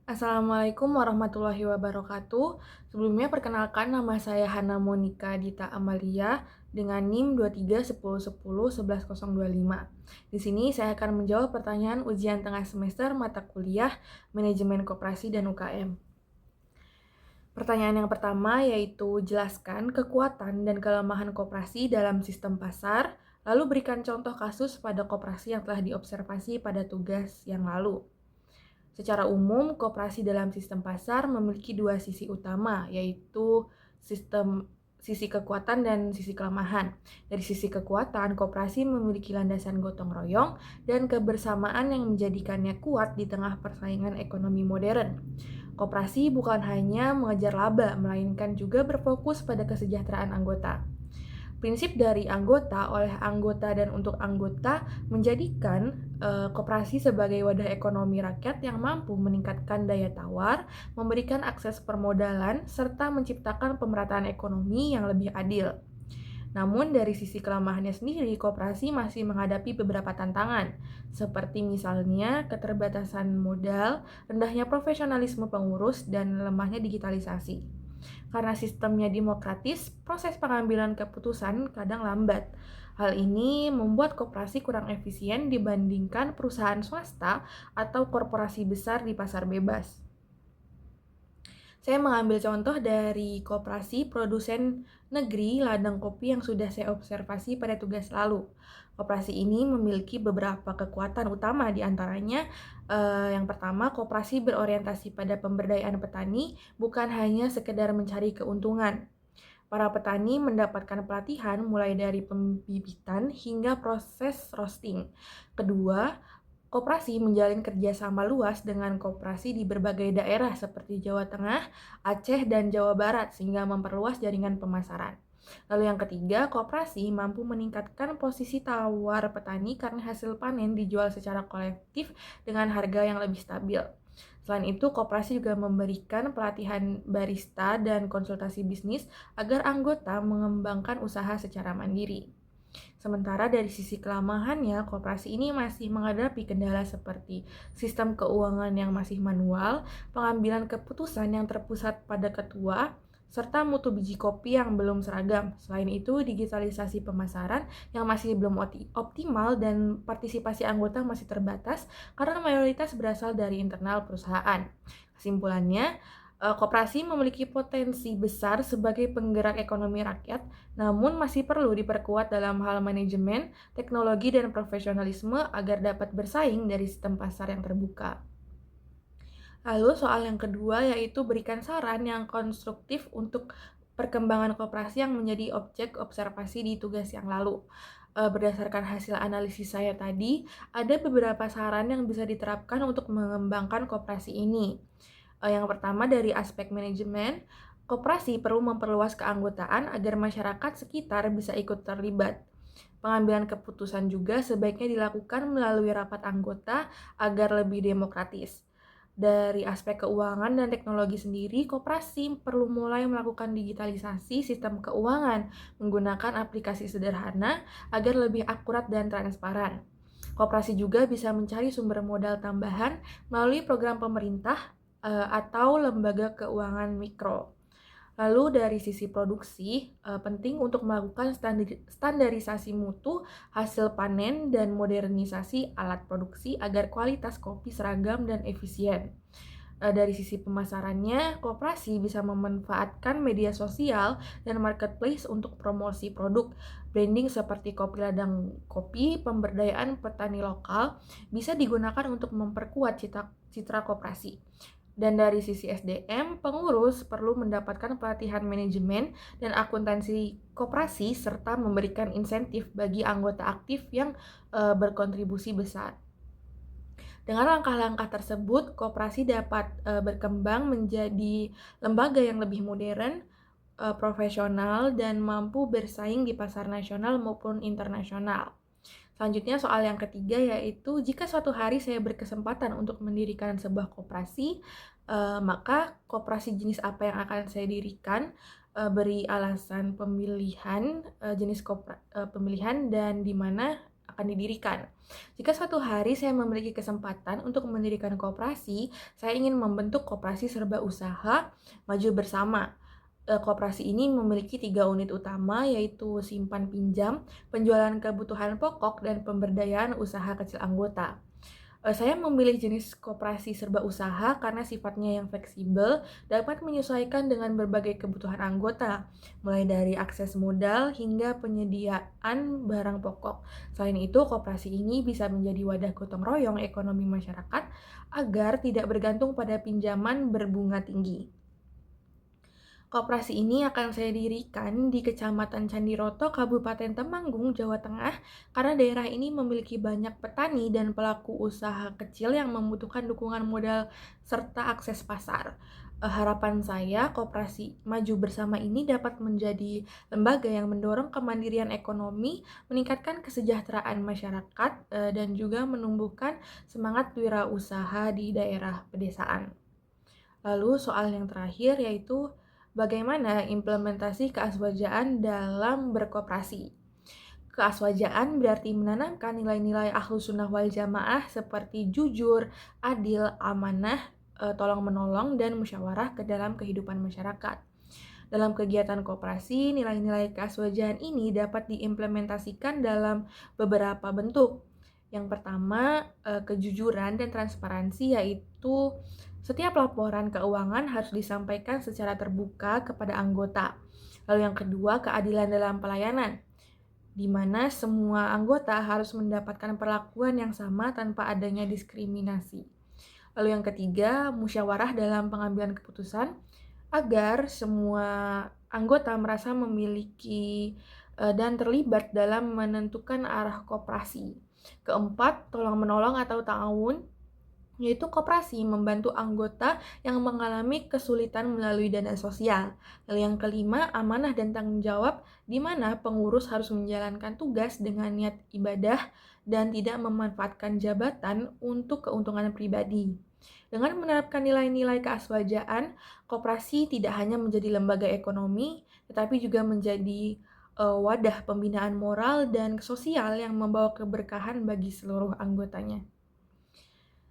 Assalamualaikum warahmatullahi wabarakatuh. Sebelumnya perkenalkan nama saya Hana Monika Dita Amalia dengan NIM 2310101125. Di sini saya akan menjawab pertanyaan ujian tengah semester mata kuliah Manajemen Koperasi dan UKM. Pertanyaan yang pertama yaitu jelaskan kekuatan dan kelemahan koperasi dalam sistem pasar, lalu berikan contoh kasus pada koperasi yang telah diobservasi pada tugas yang lalu. Secara umum, koperasi dalam sistem pasar memiliki dua sisi utama, yaitu sisi kekuatan dan sisi kelemahan. Dari sisi kekuatan, koperasi memiliki landasan gotong royong dan kebersamaan yang menjadikannya kuat di tengah persaingan ekonomi modern. Koperasi bukan hanya mengejar laba, melainkan juga berfokus pada kesejahteraan anggota. Prinsip dari anggota oleh anggota dan untuk anggota menjadikan koperasi sebagai wadah ekonomi rakyat yang mampu meningkatkan daya tawar, memberikan akses permodalan, serta menciptakan pemerataan ekonomi yang lebih adil. Namun dari sisi kelemahannya sendiri, koperasi masih menghadapi beberapa tantangan, seperti misalnya keterbatasan modal, rendahnya profesionalisme pengurus, dan lemahnya digitalisasi. Karena sistemnya demokratis, proses pengambilan keputusan kadang lambat. Hal ini membuat koperasi kurang efisien dibandingkan perusahaan swasta atau korporasi besar di pasar bebas. Saya mengambil contoh dari koperasi produsen negeri ladang kopi yang sudah saya observasi pada tugas lalu. Koperasi ini memiliki beberapa kekuatan utama, di antaranya yang pertama, koperasi berorientasi pada pemberdayaan petani, bukan hanya sekedar mencari keuntungan. Para petani mendapatkan pelatihan mulai dari pembibitan hingga proses roasting. Kedua, koperasi menjalin kerjasama luas dengan koperasi di berbagai daerah seperti Jawa Tengah, Aceh, dan Jawa Barat sehingga memperluas jaringan pemasaran. Lalu yang ketiga, koperasi mampu meningkatkan posisi tawar petani karena hasil panen dijual secara kolektif dengan harga yang lebih stabil. Selain itu, koperasi juga memberikan pelatihan barista dan konsultasi bisnis agar anggota mengembangkan usaha secara mandiri. Sementara dari sisi kelemahannya, koperasi ini masih menghadapi kendala seperti sistem keuangan yang masih manual, pengambilan keputusan yang terpusat pada ketua, serta mutu biji kopi yang belum seragam. Selain itu, digitalisasi pemasaran yang masih belum optimal dan partisipasi anggota masih terbatas karena mayoritas berasal dari internal perusahaan. Kesimpulannya, koperasi memiliki potensi besar sebagai penggerak ekonomi rakyat, namun masih perlu diperkuat dalam hal manajemen, teknologi, dan profesionalisme agar dapat bersaing dari sistem pasar yang terbuka. Lalu soal yang kedua yaitu berikan saran yang konstruktif untuk perkembangan koperasi yang menjadi objek observasi di tugas yang lalu. Berdasarkan hasil analisis saya tadi, ada beberapa saran yang bisa diterapkan untuk mengembangkan koperasi ini. Yang pertama dari aspek manajemen, koperasi perlu memperluas keanggotaan agar masyarakat sekitar bisa ikut terlibat. Pengambilan keputusan juga sebaiknya dilakukan melalui rapat anggota agar lebih demokratis. Dari aspek keuangan dan teknologi sendiri, koperasi perlu mulai melakukan digitalisasi sistem keuangan menggunakan aplikasi sederhana agar lebih akurat dan transparan. Koperasi juga bisa mencari sumber modal tambahan melalui program pemerintah atau lembaga keuangan mikro. Lalu dari sisi produksi, penting untuk melakukan standarisasi mutu, hasil panen, dan modernisasi alat produksi agar kualitas kopi seragam dan efisien. Dari sisi pemasarannya, koperasi bisa memanfaatkan media sosial dan marketplace untuk promosi produk. Branding seperti kopi ladang kopi, pemberdayaan petani lokal bisa digunakan untuk memperkuat citra koperasi. Dan dari sisi SDM, pengurus perlu mendapatkan pelatihan manajemen dan akuntansi koperasi serta memberikan insentif bagi anggota aktif yang berkontribusi besar. Dengan langkah-langkah tersebut, koperasi dapat berkembang menjadi lembaga yang lebih modern, profesional, dan mampu bersaing di pasar nasional maupun internasional. Selanjutnya soal yang ketiga yaitu jika suatu hari saya berkesempatan untuk mendirikan sebuah koperasi, maka koperasi jenis apa yang akan saya dirikan, beri alasan pemilihan, jenis pemilihan dan di mana akan didirikan. Jika suatu hari saya memiliki kesempatan untuk mendirikan koperasi, saya ingin membentuk koperasi serba usaha maju bersama. Koperasi ini memiliki 3 unit utama, yaitu simpan pinjam, penjualan kebutuhan pokok, dan pemberdayaan usaha kecil anggota. Saya memilih jenis koperasi serba usaha karena sifatnya yang fleksibel, dapat menyesuaikan dengan berbagai kebutuhan anggota, mulai dari akses modal hingga penyediaan barang pokok. Selain itu, koperasi ini bisa menjadi wadah gotong royong ekonomi masyarakat agar tidak bergantung pada pinjaman berbunga tinggi. Koperasi ini akan saya dirikan di Kecamatan Candiroto, Kabupaten Temanggung, Jawa Tengah, karena daerah ini memiliki banyak petani dan pelaku usaha kecil yang membutuhkan dukungan modal serta akses pasar. Harapan saya, koperasi maju bersama ini dapat menjadi lembaga yang mendorong kemandirian ekonomi, meningkatkan kesejahteraan masyarakat, dan juga menumbuhkan semangat wirausaha di daerah pedesaan. Lalu soal yang terakhir yaitu bagaimana implementasi keaswajaan dalam berkoperasi. Keaswajaan berarti menanamkan nilai-nilai Ahlus Sunnah wal Jamaah seperti jujur, adil, amanah, tolong-menolong, dan musyawarah ke dalam kehidupan masyarakat. Dalam kegiatan koperasi, nilai-nilai keaswajaan ini dapat diimplementasikan dalam beberapa bentuk. Yang pertama, kejujuran dan transparansi, yaitu setiap laporan keuangan harus disampaikan secara terbuka kepada anggota. Lalu yang kedua, keadilan dalam pelayanan, di mana semua anggota harus mendapatkan perlakuan yang sama tanpa adanya diskriminasi. Lalu yang ketiga, musyawarah dalam pengambilan keputusan, agar semua anggota merasa memiliki dan terlibat dalam menentukan arah koperasi. Keempat, tolong-menolong atau ta'awun, yaitu koperasi membantu anggota yang mengalami kesulitan melalui dana sosial. Lalu yang kelima, amanah dan tanggung jawab, di mana pengurus harus menjalankan tugas dengan niat ibadah dan tidak memanfaatkan jabatan untuk keuntungan pribadi. Dengan menerapkan nilai-nilai keaswajaan, koperasi tidak hanya menjadi lembaga ekonomi, tetapi juga menjadi wadah pembinaan moral dan sosial yang membawa keberkahan bagi seluruh anggotanya.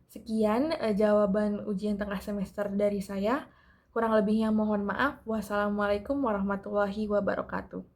Sekian jawaban ujian tengah semester dari saya. Kurang lebihnya mohon maaf. Wassalamualaikum warahmatullahi wabarakatuh.